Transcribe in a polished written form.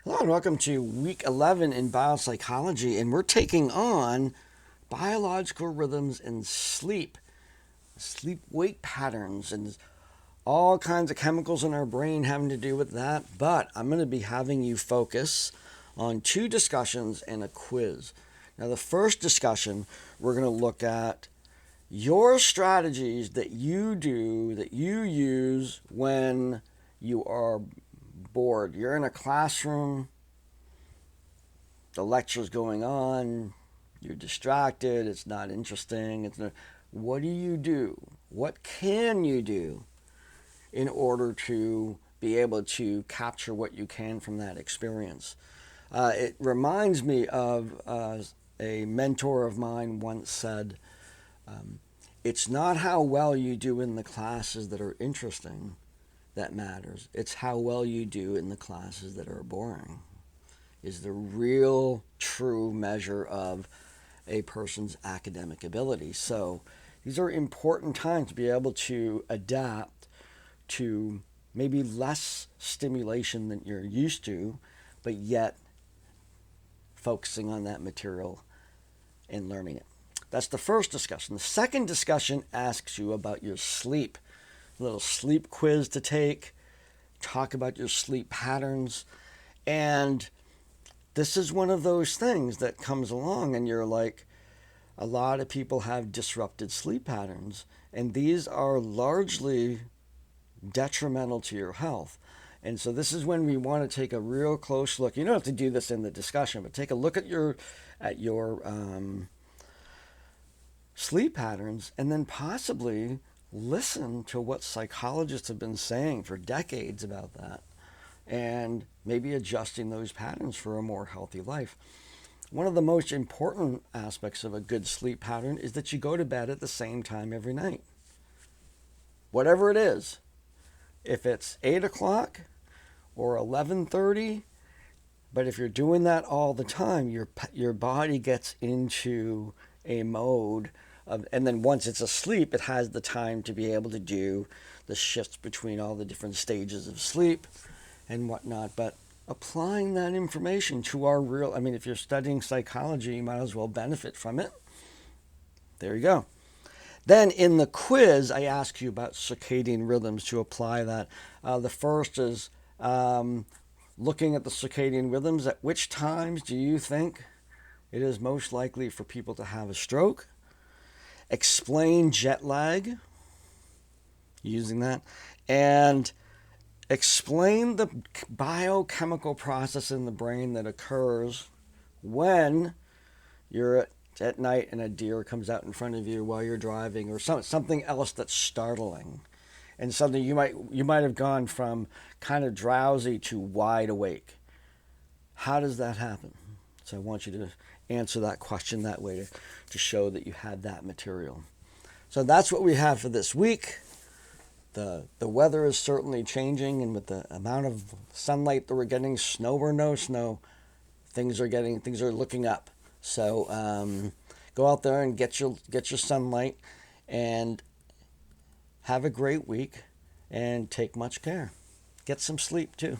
Hello and welcome to week 11 in biopsychology, and we're taking on biological rhythms in sleep wake patterns, and all kinds of chemicals in our brain having to do with that. But I'm going to be having you focus on two discussions and a quiz. Now, the first discussion, we're going to look at your strategies that you use when you are bored. You're in a classroom, the lecture's going on, you're distracted, it's not interesting. What do you do? What can you do in order to be able to capture what you can from that experience? It reminds me of a mentor of mine once said, it's not how well you do in the classes that are interesting that matters. It's how well you do in the classes that are boring is the real true measure of a person's academic ability. So these are important times to be able to adapt to maybe less stimulation than you're used to, but yet focusing on that material and learning it. That's the first discussion. The second discussion asks you about your sleep. A little sleep quiz to take, talk about your sleep patterns, and this is one of those things that comes along and you're like, a lot of people have disrupted sleep patterns, and these are largely detrimental to your health. And so this is when we want to take a real close look. You don't have to do this in the discussion, but take a look at your sleep patterns, and then possibly listen to what psychologists have been saying for decades about that, and maybe adjusting those patterns for a more healthy life. One of the most important aspects of a good sleep pattern is that you go to bed at the same time every night. Whatever it is, if it's 8 o'clock or 11:30, but if you're doing that all the time, your body gets into a mode of, and then once it's asleep, it has the time to be able to do the shifts between all the different stages of sleep and whatnot. But applying that information to our real, if you're studying psychology, you might as well benefit from it. There you go. Then in the quiz, I ask you about circadian rhythms to apply that. The first is looking at the circadian rhythms. At which times do you think it is most likely for people to have a stroke? Explain jet lag using that, and explain the biochemical process in the brain that occurs when you're at night and a deer comes out in front of you while you're driving, or something else that's startling, and something you might have gone from kind of drowsy to wide awake. How does that happen? So I want you to answer that question that way to show that you had that material. So that's what we have for this week. The weather is certainly changing, and with the amount of sunlight that we're getting, snow or no snow, things are looking up. So go out there and get your sunlight, and have a great week, and take much care. Get some sleep too.